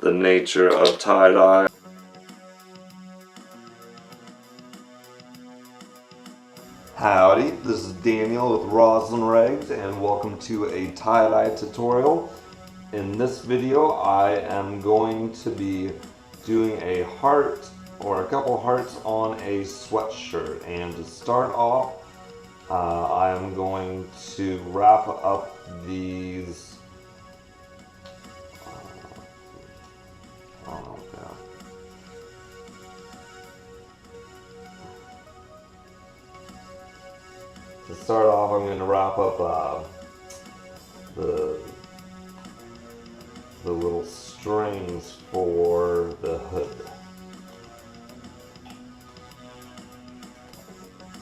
the nature of tie-dye. Howdy, this is Daniel with Roslyn Rags and welcome to a tie-dye tutorial. In this video I am going to be doing a heart or a couple hearts on a sweatshirt, and to start off I am going to wrap up these To start off, I'm going to wrap up the little strings for the hood.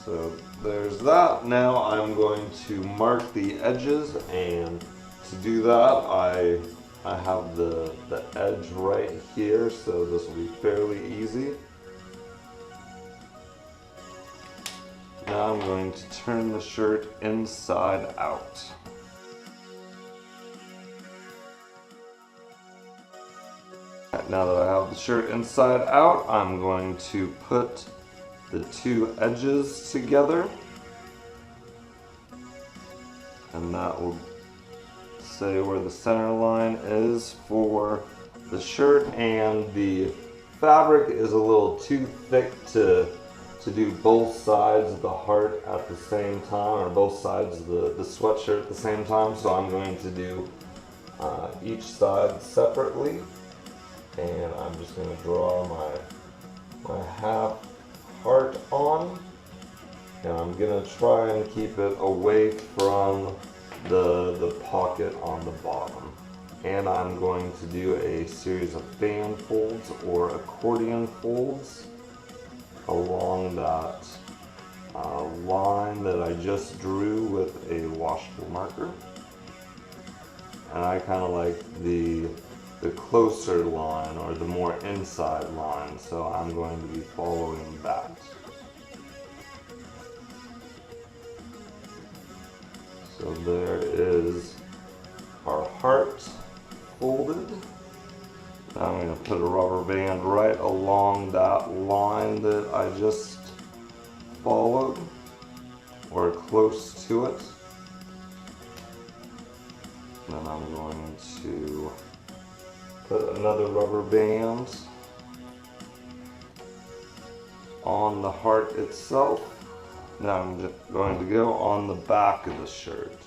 So there's that. Now I'm going to mark the edges, and to do that I have the edge right here, so this will be fairly easy. Now I'm going to turn the shirt inside out. Now that I have the shirt inside out, I'm going to put the two edges together, and that will say where the center line is for the shirt. And the fabric is a little too thick to do both sides of the heart at the same time, or both sides of the sweatshirt at the same time, so I'm going to do each side separately. And I'm just going to draw my half heart on, and I'm going to try and keep it away from the pocket on the bottom. And I'm going to do a series of fan folds or accordion folds along that line that I just drew with a washable marker. And I kind of like the closer line, or the more inside line, so I'm going to be following that. So there is our heart folded. Now I'm going to put a rubber band right along that line that I just followed, or close to it. And then I'm going to put another rubber band on the heart itself. Now I'm just going to go on the back of the shirt.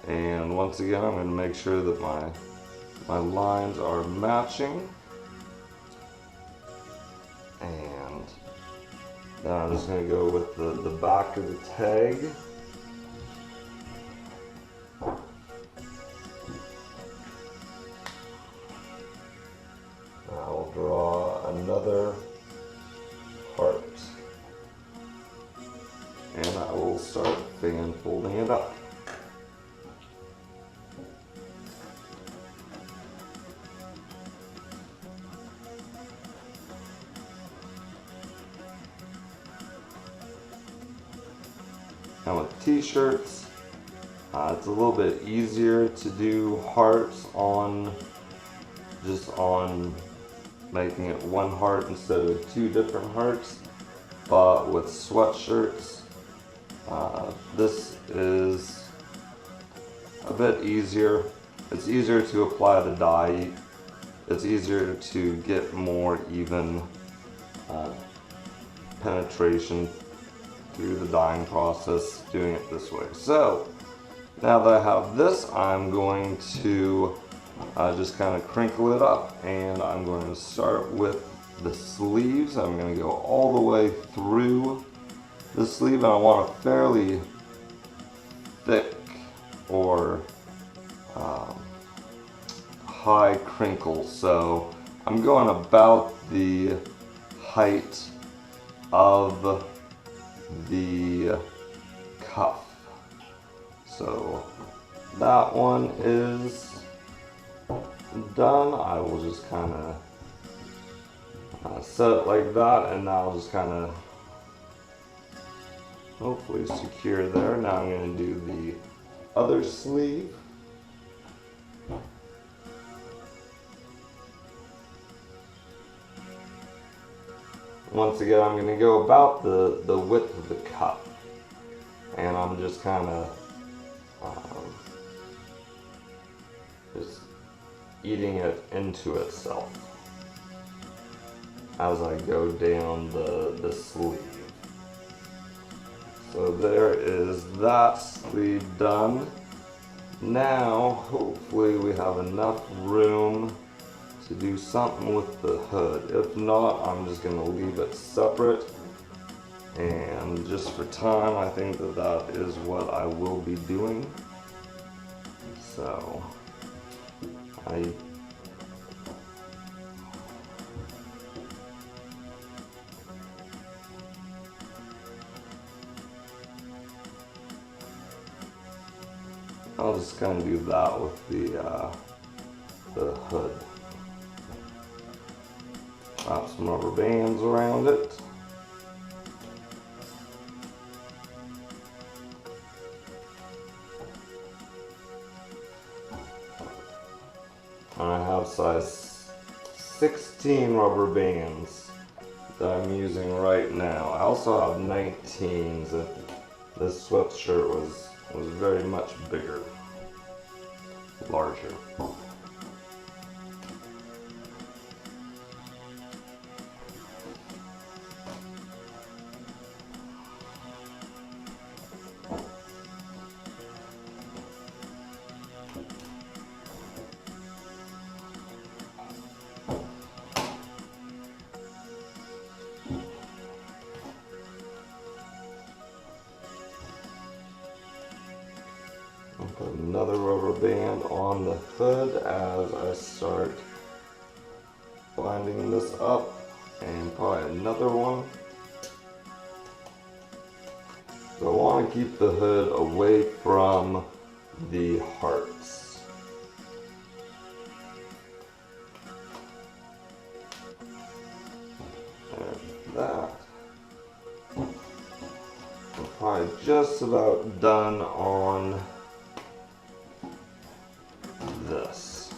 And once again, I'm going to make sure that my lines are matching, and then I'm just going to go with the back of the tag. I'll draw another heart, and I will start fan folding it up. Now with t-shirts, it's a little bit easier to do hearts just on making it one heart instead of two different hearts. But with sweatshirts, this is a bit easier. It's easier to apply the dye. It's easier to get more even penetration through the dyeing process doing it this way. So now that I have this, I'm going to just kind of crinkle it up, and I'm going to start with the sleeves. I'm going to go all the way through the sleeve, and I want a fairly thick or high crinkle, so I'm going about the height of the cuff. So that one is done. I will just kind of set it like that, and now I'll just kind of hopefully secure there. Now I'm going to do the other sleeve. once again, I'm going to go about the width of the cup, and I'm just kind of just eating it into itself as I go down the sleeve. So there is that sleeve done. Now, hopefully we have enough room to do something with the hood. If not, I'm just going to leave it separate. And just for time, I think that that is what I will be doing. So, I'll just kind of do that with the hood. Wrap some rubber bands around it. And I have size 16 rubber bands that I'm using right now. I also have 19s if this sweatshirt was very much bigger, larger. Put another rubber band on the hood as I start binding this up, and probably another one. So I want to keep the hood away from the hearts. There's that. I'm probably just about done on this.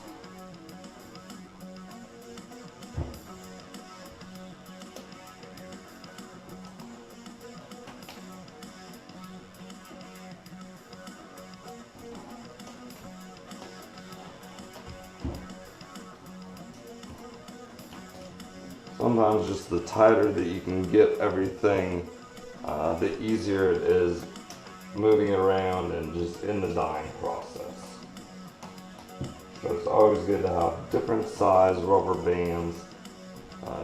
Sometimes just the tighter that you can get everything, the easier it is moving it around and just in the dyeing process. So it's always good to have different size rubber bands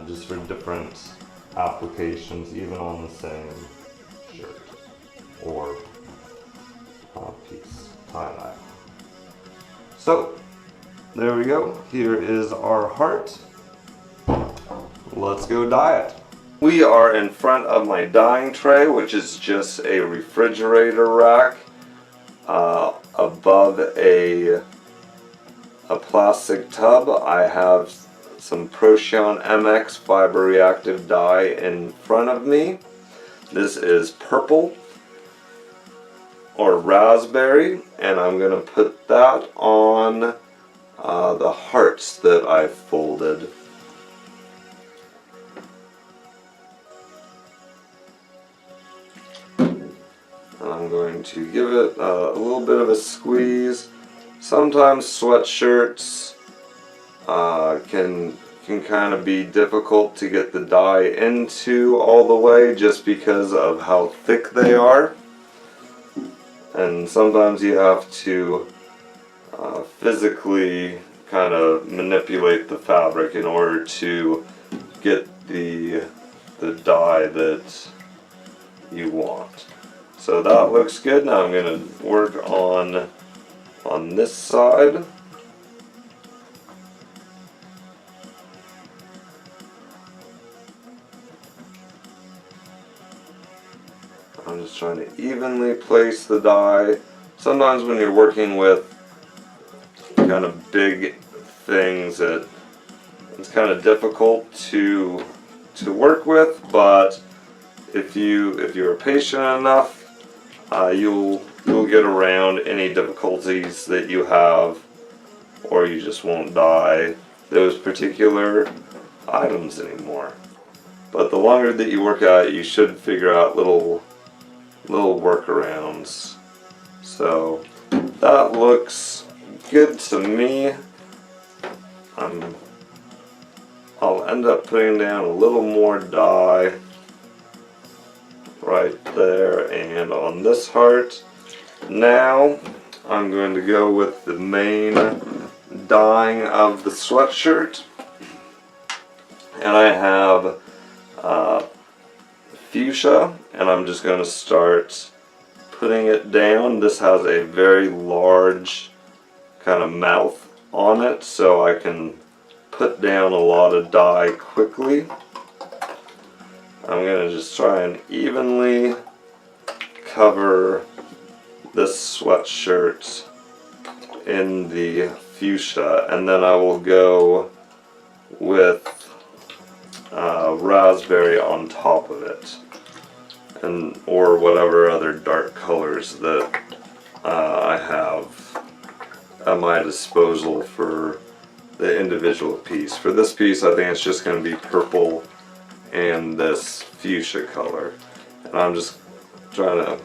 just for different applications, even on the same shirt or piece, tie-dye. So there we go. Here is our heart. Let's go dye it. We are in front of my dyeing tray, which is just a refrigerator rack above a plastic tub. I have some Procion MX fiber reactive dye in front of me. This is purple or raspberry, and I'm going to put that on the hearts that I folded. I'm going to give it a little bit of a squeeze. Sometimes sweatshirts can kind of be difficult to get the dye into all the way just because of how thick they are. And sometimes you have to physically kind of manipulate the fabric in order to get the dye that you want. So that looks good. Now I'm going to work on this side. I'm just trying to evenly place the dye. Sometimes when you're working with kind of big things, it's kind of difficult to work with, but if you're patient enough, you'll get around any difficulties that you have, or you just won't dye those particular items anymore. but the longer that you work at it, you should figure out little workarounds. So that looks good to me. I'll end up putting down a little more dye right there and on this heart. Now I'm going to go with the main dyeing of the sweatshirt, and I have fuchsia, and I'm just going to start putting it down. This has a very large kind of mouth on it, so I can put down a lot of dye quickly. I'm going to just try and evenly cover this sweatshirt in the fuchsia, and then I will go with raspberry on top of it, and or whatever other dark colors that I have at my disposal for the individual piece. For this piece, I think it's just going to be purple and this fuchsia color, and I'm just trying to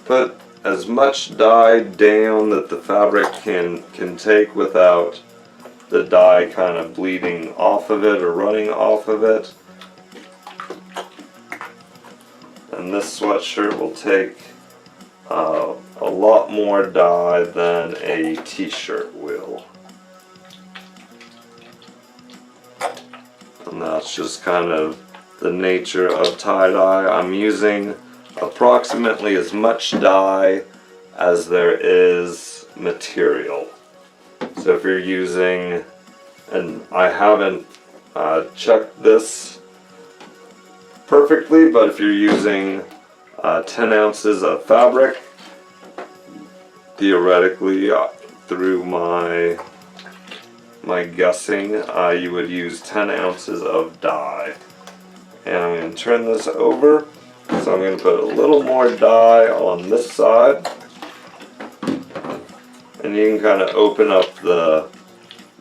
put as much dye down that the fabric can take without the dye kind of bleeding off of it or running off of it. And this sweatshirt will take a lot more dye than a t-shirt will. And that's just kind of the nature of tie-dye. I'm using approximately as much dye as there is material. So if you're using, and I haven't checked this perfectly, but if you're using 10 ounces of fabric, theoretically, through my guessing, you would use 10 ounces of dye. And I'm going to turn this over, so I'm going to put a little more dye on this side, and you can kind of open up the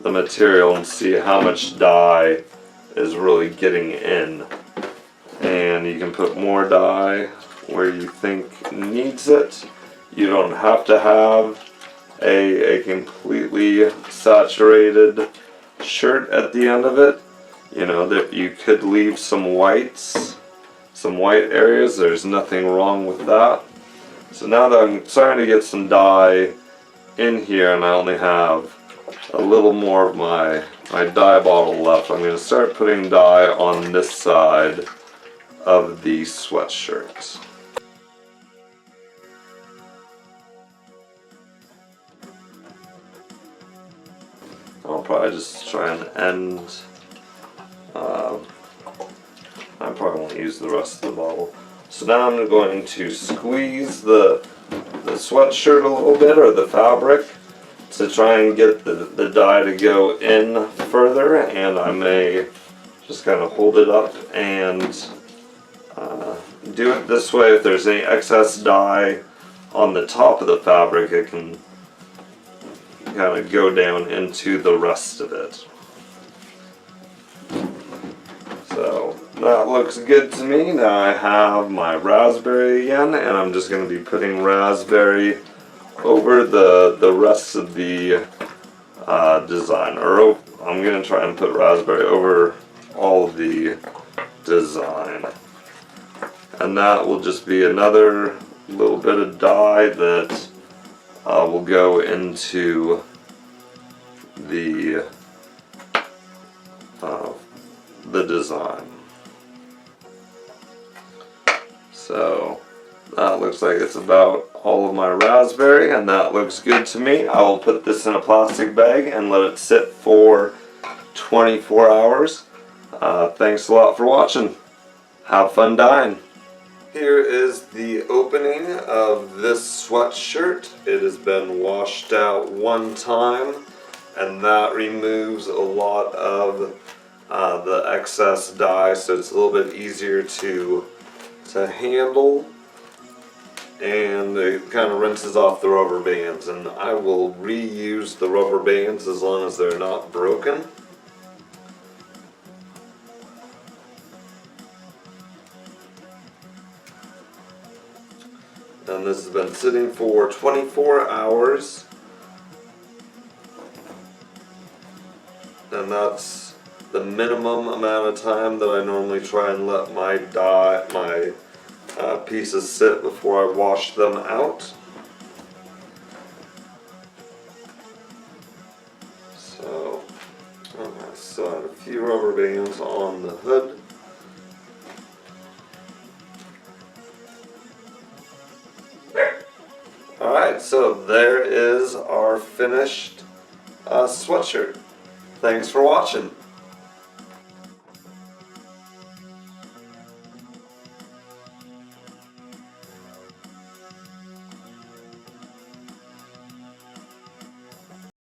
material and see how much dye is really getting in. And you can put more dye where you think needs it. You don't have to have a completely saturated shirt at the end of it. You know, that you could leave some whites, some white areas. There's nothing wrong with that. So now that I'm starting to get some dye in here, and I only have a little more of my dye bottle left, I'm going to start putting dye on this side of the sweatshirt. I'll probably just try and end. I probably won't use the rest of the bottle. So now I'm going to squeeze the sweatshirt a little bit, or the fabric, to try and get the dye to go in further, and I may just kind of hold it up and do it this way. If there's any excess dye on the top of the fabric, it can kind of go down into the rest of it. So that looks good to me. Now I have my raspberry again, and I'm just going to be putting raspberry over the rest of the design. Or I'm going to try and put raspberry over all of the design. And that will just be another little bit of dye that will go into the design. So that looks like it's about all of my raspberry, and that looks good to me. I will put this in a plastic bag and let it sit for 24 hours. Thanks a lot for watching. Have fun dyeing. Here is the opening of this sweatshirt. It has been washed out one time, and that removes a lot of the excess dye, so it's a little bit easier to handle, and it kind of rinses off the rubber bands, and I will reuse the rubber bands as long as they're not broken. And this has been sitting for 24 hours. And that's the minimum amount of time that I normally try and let my pieces sit before I wash them out. So I still have a few rubber bands on the hood. Alright, so there is our finished sweatshirt. Thanks for watching.